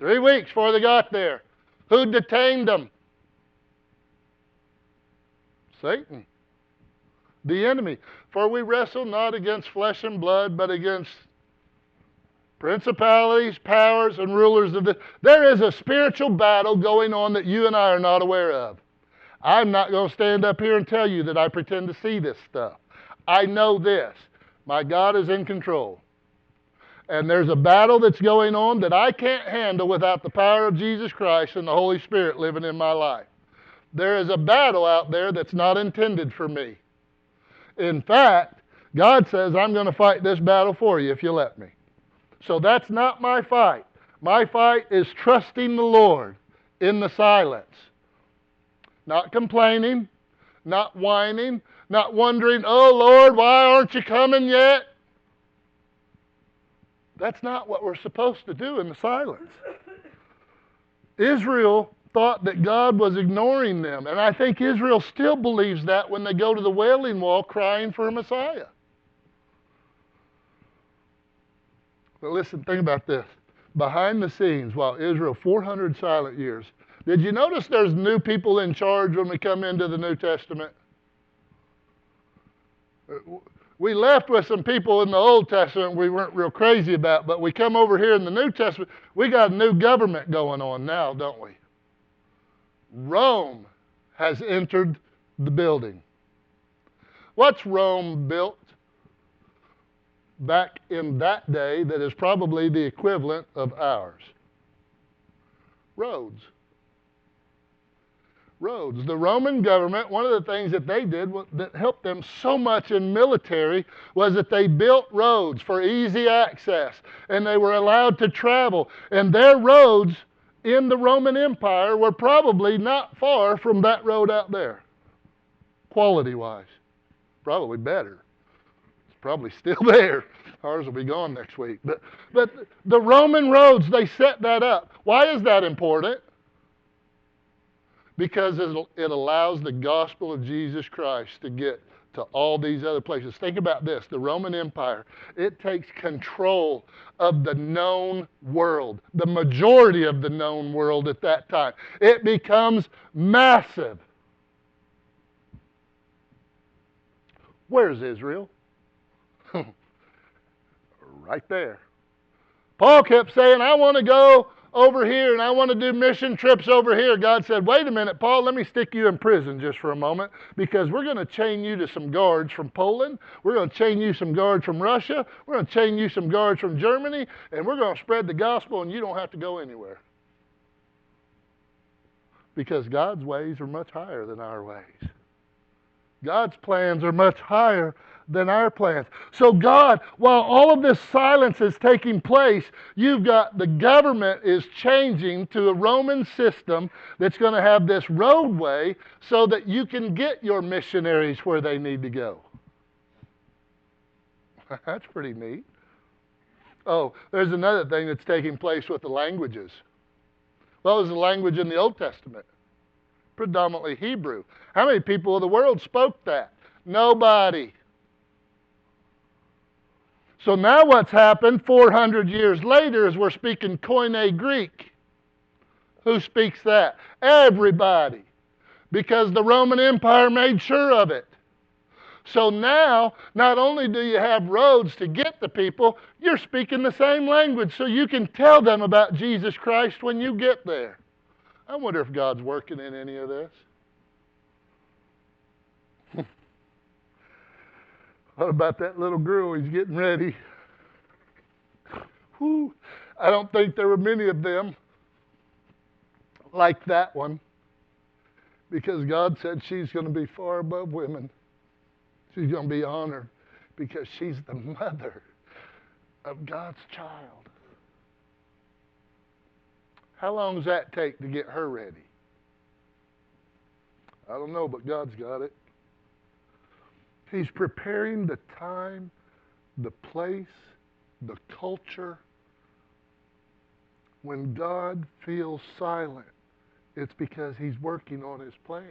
3 weeks before they got there. Who detained them? Satan, the enemy. For we wrestle not against flesh and blood, but against principalities, powers, and rulers of the... There is a spiritual battle going on that you and I are not aware of. I'm not going to stand up here and tell you that I pretend to see this stuff. I know this. My God is in control. And there's a battle that's going on that I can't handle without the power of Jesus Christ and the Holy Spirit living in my life. There is a battle out there that's not intended for me. In fact, God says, I'm going to fight this battle for you if you let me. So that's not my fight. My fight is trusting the Lord in the silence. Not complaining, not whining, not wondering, oh Lord, why aren't you coming yet? That's not what we're supposed to do in the silence. Israel thought that God was ignoring them, and I think Israel still believes that when they go to the Wailing Wall crying for a Messiah. But listen, think about this. Behind the scenes, while Israel, 400 silent years, did you notice there's new people in charge when we come into the New Testament? We left with some people in the Old Testament we weren't real crazy about, but we come over here in the New Testament, we got a new government going on now, don't we? Rome has entered the building. What's Rome built back in that day that is probably the equivalent of ours? Roads. Roads. The Roman government, one of the things that they did that helped them so much in military was that they built roads for easy access, and they were allowed to travel. And their roads in the Roman Empire were probably not far from that road out there, quality-wise. Probably better. It's probably still there. Ours will be gone next week. But the Roman roads, they set that up. Why is that important? Because it allows the gospel of Jesus Christ to get to all these other places. Think about this. The Roman Empire, it takes control of the known world, the majority of the known world at that time. It becomes massive. Where's Israel? Right there. Paul kept saying, I want to go over here and I want to do mission trips over here. God said, wait a minute, Paul, let me stick you in prison just for a moment, because we're going to chain you to some guards from Poland. We're going to chain you some guards from Russia. We're going to chain you some guards from Germany, and we're going to spread the gospel, and you don't have to go anywhere. Because God's ways are much higher than our ways. God's plans are much higher than our plans. So God, while all of this silence is taking place, you've got the government is changing to a Roman system that's going to have this roadway so that you can get your missionaries where they need to go. That's pretty neat. Oh, there's another thing that's taking place with the languages. What was the language in the Old Testament? Predominantly Hebrew. How many people of the world spoke that? Nobody. So now what's happened 400 years later is we're speaking Koine Greek. Who speaks that? Everybody. Because the Roman Empire made sure of it. So now, not only do you have roads to get to people, you're speaking the same language so you can tell them about Jesus Christ when you get there. I wonder if God's working in any of this. What about that little girl? He's getting ready. Whew. I don't think there were many of them like that one, because God said she's going to be far above women. She's going to be honored because she's the mother of God's child. How long does that take to get her ready? I don't know, but God's got it. He's preparing the time, the place, the culture. When God feels silent, it's because He's working on His plan.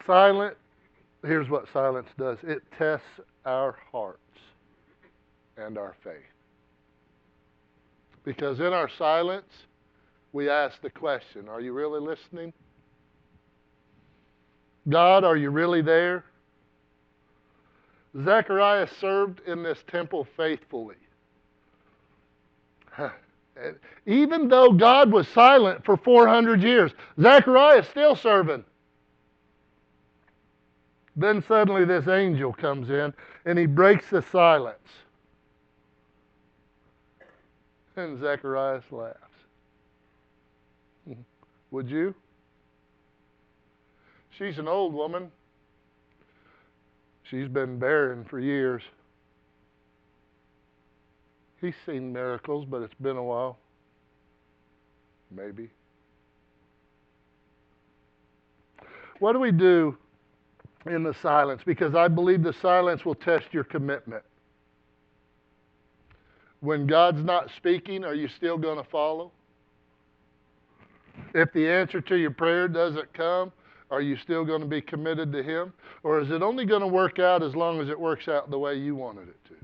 Silent, here's what silence does. It tests our hearts. and our faith. Because in our silence, we ask the question, are you really listening? God, are you really there? Zechariah served in this temple faithfully. Even though God was silent for 400 years, Zechariah is still serving. Then suddenly this angel comes in and he breaks the silence. And Zechariah laughs. Would you? She's an old woman. She's been barren for years. He's seen miracles, but it's been a while. Maybe. What do we do in the silence? Because I believe the silence will test your commitment. When God's not speaking, are you still going to follow? If the answer to your prayer doesn't come, are you still going to be committed to Him? Or is it only going to work out as long as it works out the way you wanted it to?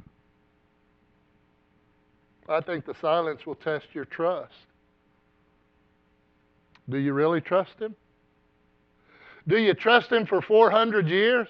I think the silence will test your trust. Do you really trust Him? Do you trust Him for 400 years?